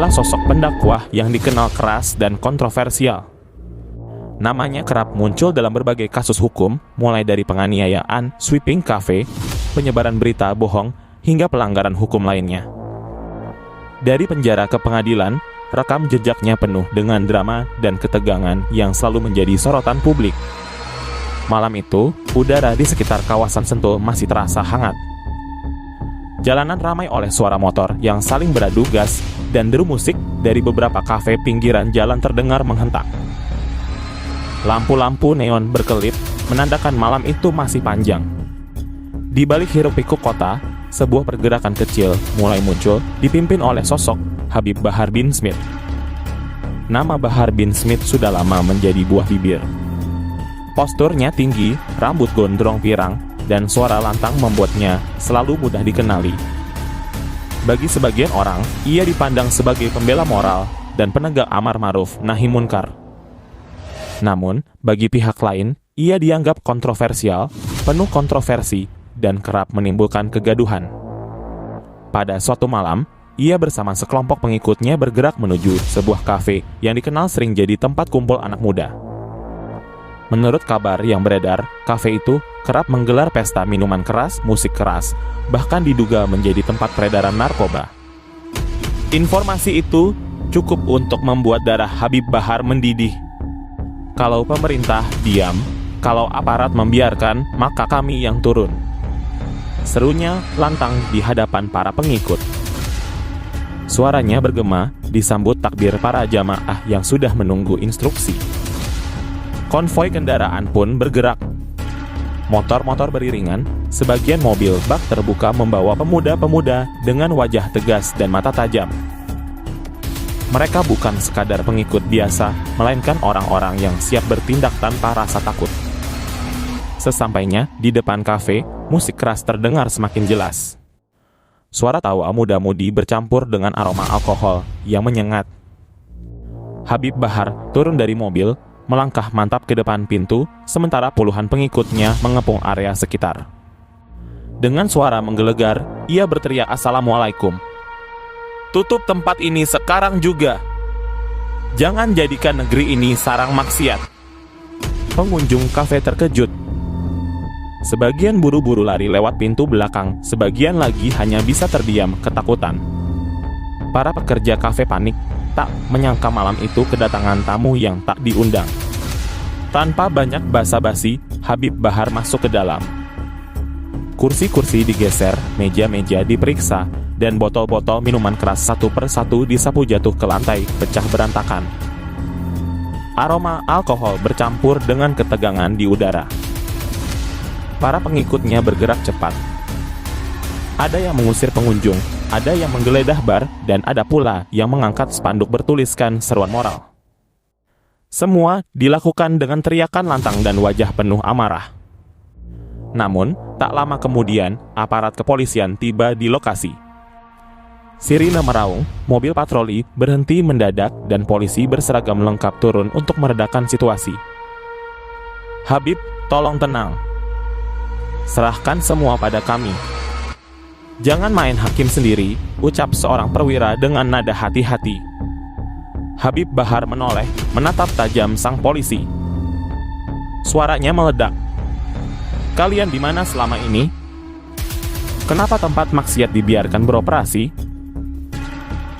adalah sosok pendakwah yang dikenal keras dan kontroversial. Namanya kerap muncul dalam berbagai kasus hukum, mulai dari penganiayaan, sweeping cafe, penyebaran berita bohong, hingga pelanggaran hukum lainnya. Dari penjara ke pengadilan, rekam jejaknya penuh dengan drama dan ketegangan yang selalu menjadi sorotan publik. Malam itu, udara di sekitar kawasan Sentul masih terasa hangat. Jalanan ramai oleh suara motor yang saling beradu gas dan deru musik dari beberapa kafe pinggiran jalan terdengar menghentak. Lampu-lampu neon berkelip menandakan malam itu masih panjang. Di balik hiruk-pikuk kota, sebuah pergerakan kecil mulai muncul dipimpin oleh sosok Habib Bahar bin Smith. Nama Bahar bin Smith sudah lama menjadi buah bibir. Posturnya tinggi, rambut gondrong pirang, dan suara lantang membuatnya selalu mudah dikenali. Bagi sebagian orang, ia dipandang sebagai pembela moral dan penegak amar ma'ruf nahi munkar. Namun, bagi pihak lain, ia dianggap kontroversial, penuh kontroversi, dan kerap menimbulkan kegaduhan. Pada suatu malam, ia bersama sekelompok pengikutnya bergerak menuju sebuah kafe yang dikenal sering jadi tempat kumpul anak muda. Menurut kabar yang beredar, kafe itu kerap menggelar pesta minuman keras, musik keras, bahkan diduga menjadi tempat peredaran narkoba. Informasi itu cukup untuk membuat darah Habib Bahar mendidih. Kalau pemerintah diam, kalau aparat membiarkan, maka kami yang turun. Serunya lantang di hadapan para pengikut. Suaranya bergema disambut takbir para jamaah yang sudah menunggu instruksi. Konvoi kendaraan pun bergerak. Motor-motor beriringan, sebagian mobil bak terbuka membawa pemuda-pemuda dengan wajah tegas dan mata tajam. Mereka bukan sekadar pengikut biasa, melainkan orang-orang yang siap bertindak tanpa rasa takut. Sesampainya di depan kafe, musik keras terdengar semakin jelas. Suara tawa muda-mudi bercampur dengan aroma alkohol yang menyengat. Habib Bahar turun dari mobil, melangkah mantap ke depan pintu, sementara puluhan pengikutnya mengepung area sekitar. Dengan suara menggelegar, ia berteriak "Assalamualaikum. Tutup tempat ini sekarang juga. Jangan jadikan negeri ini sarang maksiat." Pengunjung kafe terkejut. Sebagian buru-buru lari lewat pintu belakang, sebagian lagi hanya bisa terdiam ketakutan. Para pekerja kafe panik, tak menyangka malam itu kedatangan tamu yang tak diundang. Tanpa banyak basa-basi, Habib Bahar masuk ke dalam. Kursi-kursi digeser, meja-meja diperiksa, dan botol-botol minuman keras satu persatu disapu jatuh ke lantai, pecah berantakan. Aroma alkohol bercampur dengan ketegangan di udara. Para pengikutnya bergerak cepat. Ada yang mengusir pengunjung, ada yang menggeledah bar, dan ada pula yang mengangkat spanduk bertuliskan seruan moral. Semua dilakukan dengan teriakan lantang dan wajah penuh amarah. Namun, tak lama kemudian, aparat kepolisian tiba di lokasi. Sirine meraung, mobil patroli berhenti mendadak, dan polisi berseragam lengkap turun untuk meredakan situasi. "Habib, tolong tenang. Serahkan semua pada kami. Jangan main hakim sendiri," ucap seorang perwira dengan nada hati-hati. Habib Bahar menoleh, menatap tajam sang polisi. Suaranya meledak. "Kalian di mana selama ini? Kenapa tempat maksiat dibiarkan beroperasi?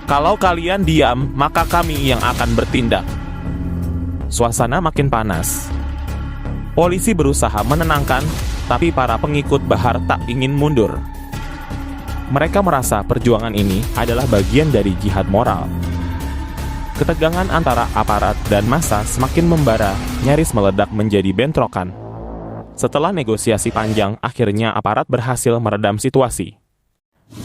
Kalau kalian diam, maka kami yang akan bertindak." Suasana makin panas. Polisi berusaha menenangkan, tapi para pengikut Bahar tak ingin mundur. Mereka merasa perjuangan ini adalah bagian dari jihad moral. Ketegangan antara aparat dan massa semakin membara, nyaris meledak menjadi bentrokan. Setelah negosiasi panjang, akhirnya aparat berhasil meredam situasi.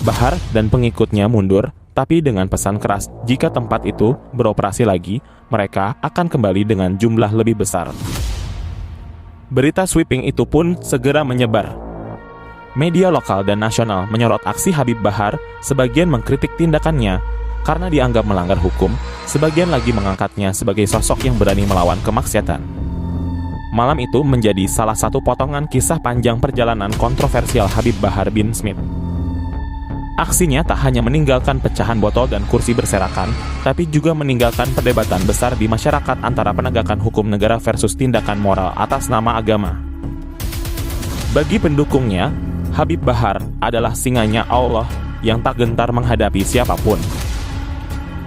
Bahar dan pengikutnya mundur, tapi dengan pesan keras, jika tempat itu beroperasi lagi, mereka akan kembali dengan jumlah lebih besar. Berita sweeping itu pun segera menyebar. Media lokal dan nasional menyorot aksi Habib Bahar, sebagian mengkritik tindakannya karena dianggap melanggar hukum, sebagian lagi mengangkatnya sebagai sosok yang berani melawan kemaksiatan. Malam itu menjadi salah satu potongan kisah panjang perjalanan kontroversial Habib Bahar bin Smith. Aksinya tak hanya meninggalkan pecahan botol dan kursi berserakan, tapi juga meninggalkan perdebatan besar di masyarakat antara penegakan hukum negara versus tindakan moral atas nama agama. Bagi pendukungnya, Habib Bahar adalah singanya Allah yang tak gentar menghadapi siapapun.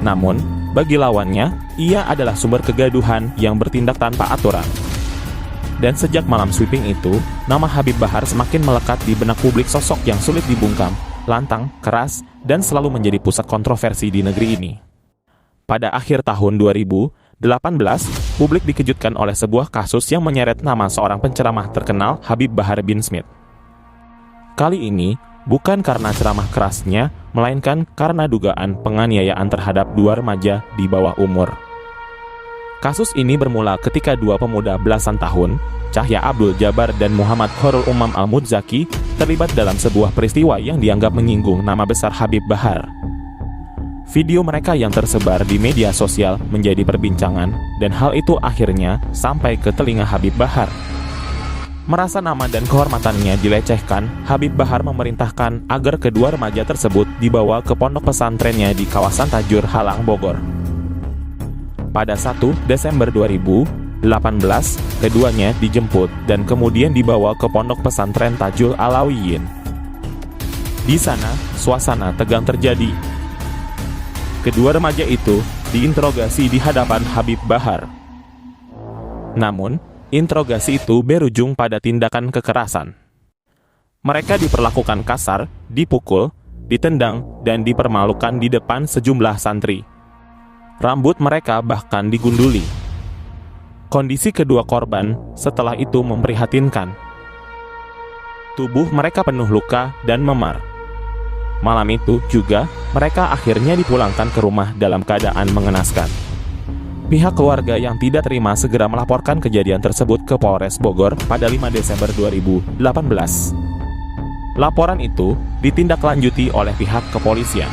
Namun, bagi lawannya, ia adalah sumber kegaduhan yang bertindak tanpa aturan. Dan sejak malam sweeping itu, nama Habib Bahar semakin melekat di benak publik, sosok yang sulit dibungkam, lantang, keras, dan selalu menjadi pusat kontroversi di negeri ini. Pada akhir tahun 2018, publik dikejutkan oleh sebuah kasus yang menyeret nama seorang penceramah terkenal, Habib Bahar bin Smith. Kali ini, bukan karena ceramah kerasnya, melainkan karena dugaan penganiayaan terhadap dua remaja di bawah umur. Kasus ini bermula ketika dua pemuda belasan tahun, Cahya Abdul Jabar dan Muhammad Khairul Umam Al-Mudzaki, terlibat dalam sebuah peristiwa yang dianggap menyinggung nama besar Habib Bahar. Video mereka yang tersebar di media sosial menjadi perbincangan, dan hal itu akhirnya sampai ke telinga Habib Bahar. Merasa nama dan kehormatannya dilecehkan, Habib Bahar memerintahkan agar kedua remaja tersebut dibawa ke pondok pesantrennya di kawasan Tajur Halang, Bogor. Pada 1 Desember 2018, keduanya dijemput dan kemudian dibawa ke pondok pesantren Tajul Alawiyin. Di sana, suasana tegang terjadi. Kedua remaja itu diinterogasi di hadapan Habib Bahar. Namun, interogasi itu berujung pada tindakan kekerasan. Mereka diperlakukan kasar, dipukul, ditendang, dan dipermalukan di depan sejumlah santri. Rambut mereka bahkan digunduli. Kondisi kedua korban setelah itu memprihatinkan. Tubuh mereka penuh luka dan memar. Malam itu juga, mereka akhirnya dipulangkan ke rumah dalam keadaan mengenaskan. Pihak keluarga yang tidak terima segera melaporkan kejadian tersebut ke Polres Bogor pada 5 Desember 2018. Laporan itu ditindaklanjuti oleh pihak kepolisian.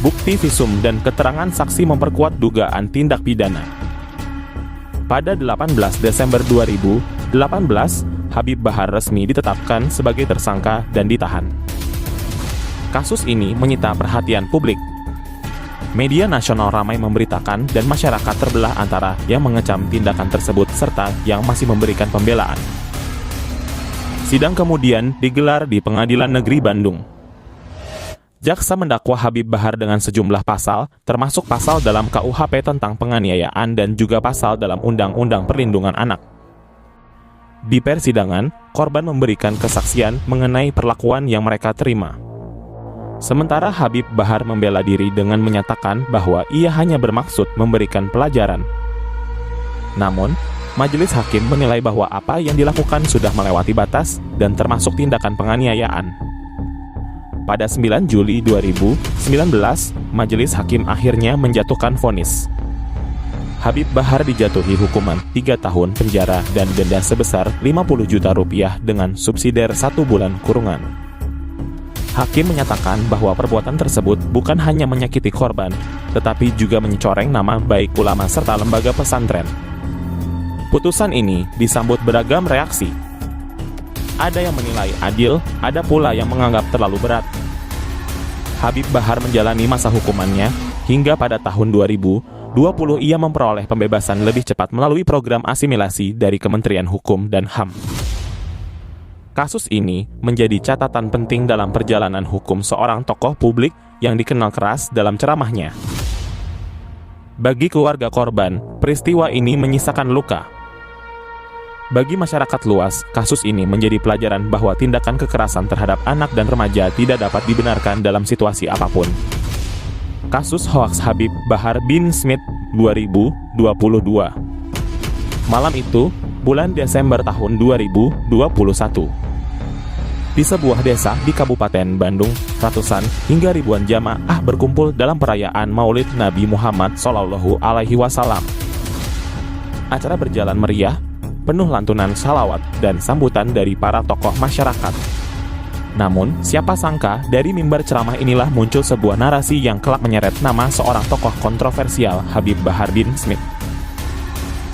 Bukti visum dan keterangan saksi memperkuat dugaan tindak pidana. Pada 18 Desember 2018, Habib Bahar resmi ditetapkan sebagai tersangka dan ditahan. Kasus ini menyita perhatian publik. Media nasional ramai memberitakan dan masyarakat terbelah antara yang mengecam tindakan tersebut serta yang masih memberikan pembelaan. Sidang kemudian digelar di Pengadilan Negeri Bandung. Jaksa mendakwa Habib Bahar dengan sejumlah pasal, termasuk pasal dalam KUHP tentang penganiayaan dan juga pasal dalam Undang-Undang Perlindungan Anak. Di persidangan, korban memberikan kesaksian mengenai perlakuan yang mereka terima. Sementara Habib Bahar membela diri dengan menyatakan bahwa ia hanya bermaksud memberikan pelajaran. Namun, majelis hakim menilai bahwa apa yang dilakukan sudah melewati batas dan termasuk tindakan penganiayaan. Pada 9 Juli 2019, majelis hakim akhirnya menjatuhkan vonis. Habib Bahar dijatuhi hukuman 3 tahun penjara dan denda sebesar 50 juta rupiah dengan subsidiar 1 bulan kurungan. Hakim menyatakan bahwa perbuatan tersebut bukan hanya menyakiti korban, tetapi juga mencoreng nama baik ulama serta lembaga pesantren. Putusan ini disambut beragam reaksi. Ada yang menilai adil, ada pula yang menganggap terlalu berat. Habib Bahar menjalani masa hukumannya hingga pada tahun 2020 ia memperoleh pembebasan lebih cepat melalui program asimilasi dari Kementerian Hukum dan HAM. Kasus ini menjadi catatan penting dalam perjalanan hukum seorang tokoh publik yang dikenal keras dalam ceramahnya. Bagi keluarga korban, peristiwa ini menyisakan luka. Bagi masyarakat luas, kasus ini menjadi pelajaran bahwa tindakan kekerasan terhadap anak dan remaja tidak dapat dibenarkan dalam situasi apapun. Kasus hoaks Habib Bahar bin Smith 2022. Malam itu, bulan Desember tahun 2021. Di sebuah desa di Kabupaten Bandung, ratusan hingga ribuan jamaah berkumpul dalam perayaan Maulid Nabi Muhammad SAW. Acara berjalan meriah, penuh lantunan salawat dan sambutan dari para tokoh masyarakat. Namun, siapa sangka dari mimbar ceramah inilah muncul sebuah narasi yang kelak menyeret nama seorang tokoh kontroversial, Habib Bahar bin Smith.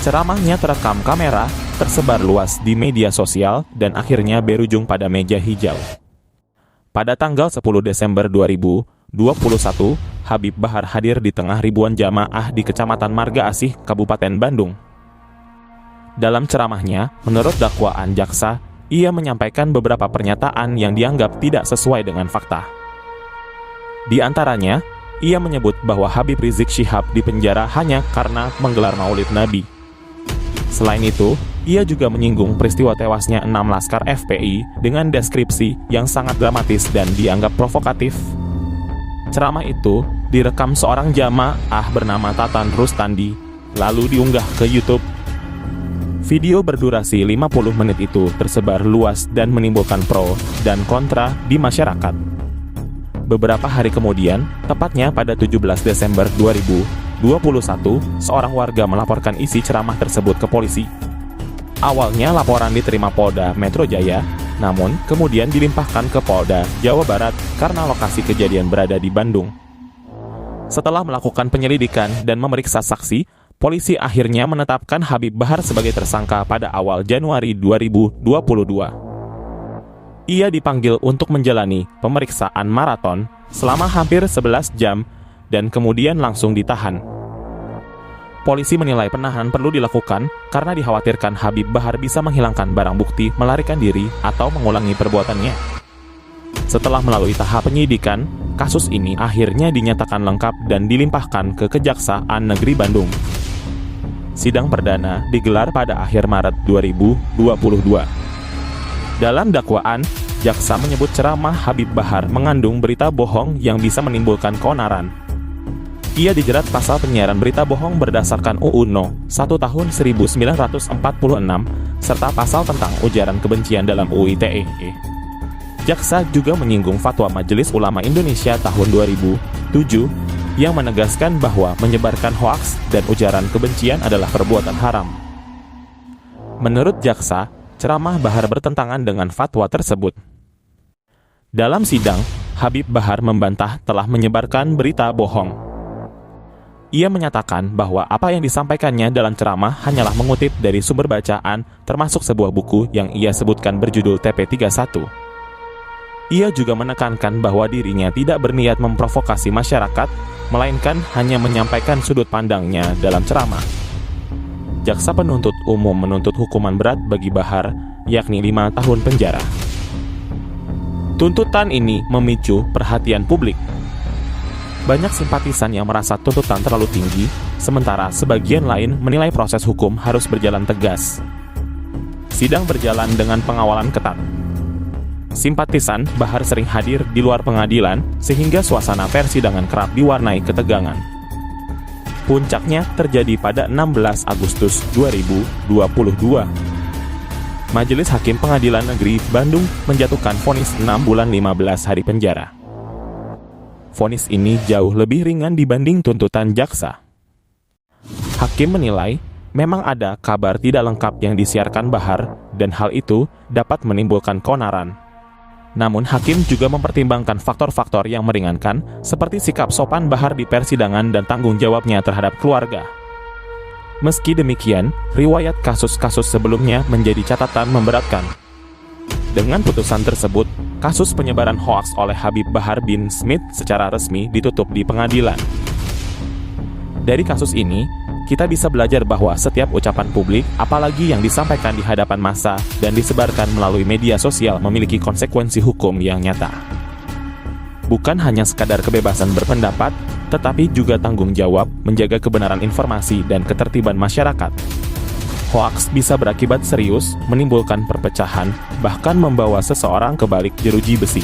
Ceramahnya terekam kamera, tersebar luas di media sosial, dan akhirnya berujung pada meja hijau. Pada tanggal 10 Desember 2021, Habib Bahar hadir di tengah ribuan jamaah di Kecamatan Marga Asih, Kabupaten Bandung. Dalam ceramahnya, menurut dakwaan jaksa, ia menyampaikan beberapa pernyataan yang dianggap tidak sesuai dengan fakta. Di antaranya, ia menyebut bahwa Habib Rizik Syihab dipenjara hanya karena menggelar Maulid Nabi. Selain itu, ia juga menyinggung peristiwa tewasnya 6 laskar FPI dengan deskripsi yang sangat dramatis dan dianggap provokatif. Ceramah itu direkam seorang jamaah bernama Tatan Rustandi, lalu diunggah ke YouTube. Video berdurasi 50 menit itu tersebar luas dan menimbulkan pro dan kontra di masyarakat. Beberapa hari kemudian, tepatnya pada 17 Desember 2021, seorang warga melaporkan isi ceramah tersebut ke polisi. Awalnya laporan diterima Polda Metro Jaya, namun kemudian dilimpahkan ke Polda Jawa Barat karena lokasi kejadian berada di Bandung. Setelah melakukan penyelidikan dan memeriksa saksi, polisi akhirnya menetapkan Habib Bahar sebagai tersangka pada awal Januari 2022. Ia dipanggil untuk menjalani pemeriksaan maraton selama hampir 11 jam dan kemudian langsung ditahan. Polisi menilai penahanan perlu dilakukan karena dikhawatirkan Habib Bahar bisa menghilangkan barang bukti, melarikan diri, atau mengulangi perbuatannya. Setelah melalui tahap penyidikan, kasus ini akhirnya dinyatakan lengkap dan dilimpahkan ke Kejaksaan Negeri Bandung. Sidang perdana digelar pada akhir Maret 2022. Dalam dakwaan, jaksa menyebut ceramah Habib Bahar mengandung berita bohong yang bisa menimbulkan keonaran. Ia dijerat pasal penyiaran berita bohong berdasarkan UU No. 1 Tahun 1946 serta pasal tentang ujaran kebencian dalam UU ITE. Jaksa juga menyinggung fatwa Majelis Ulama Indonesia tahun 2007 yang menegaskan bahwa menyebarkan hoaks dan ujaran kebencian adalah perbuatan haram. Menurut jaksa, ceramah Bahar bertentangan dengan fatwa tersebut. Dalam sidang, Habib Bahar membantah telah menyebarkan berita bohong. Ia menyatakan bahwa apa yang disampaikannya dalam ceramah hanyalah mengutip dari sumber bacaan, termasuk sebuah buku yang ia sebutkan berjudul TP31. Ia juga menekankan bahwa dirinya tidak berniat memprovokasi masyarakat, melainkan hanya menyampaikan sudut pandangnya dalam ceramah. Jaksa penuntut umum menuntut hukuman berat bagi Bahar, yakni 5 tahun penjara. Tuntutan ini memicu perhatian publik. Banyak simpatisan yang merasa tuntutan terlalu tinggi, sementara sebagian lain menilai proses hukum harus berjalan tegas. Sidang berjalan dengan pengawalan ketat. Simpatisan Bahar sering hadir di luar pengadilan, sehingga suasana persidangan kerap diwarnai ketegangan. Puncaknya terjadi pada 16 Agustus 2022. Majelis Hakim Pengadilan Negeri Bandung menjatuhkan vonis 6 bulan 15 hari penjara. Vonis ini jauh lebih ringan dibanding tuntutan jaksa. Hakim menilai memang ada kabar tidak lengkap yang disiarkan Bahar dan hal itu dapat menimbulkan keonaran. Namun hakim juga mempertimbangkan faktor-faktor yang meringankan seperti sikap sopan Bahar di persidangan dan tanggung jawabnya terhadap keluarga. Meski demikian, riwayat kasus-kasus sebelumnya menjadi catatan memberatkan. Dengan putusan tersebut, kasus penyebaran hoaks oleh Habib Bahar bin Smith secara resmi ditutup di pengadilan. Dari kasus ini, kita bisa belajar bahwa setiap ucapan publik, apalagi yang disampaikan di hadapan massa dan disebarkan melalui media sosial, memiliki konsekuensi hukum yang nyata. Bukan hanya sekadar kebebasan berpendapat, tetapi juga tanggung jawab menjaga kebenaran informasi dan ketertiban masyarakat. Hoaks bisa berakibat serius, menimbulkan perpecahan, bahkan membawa seseorang ke balik jeruji besi.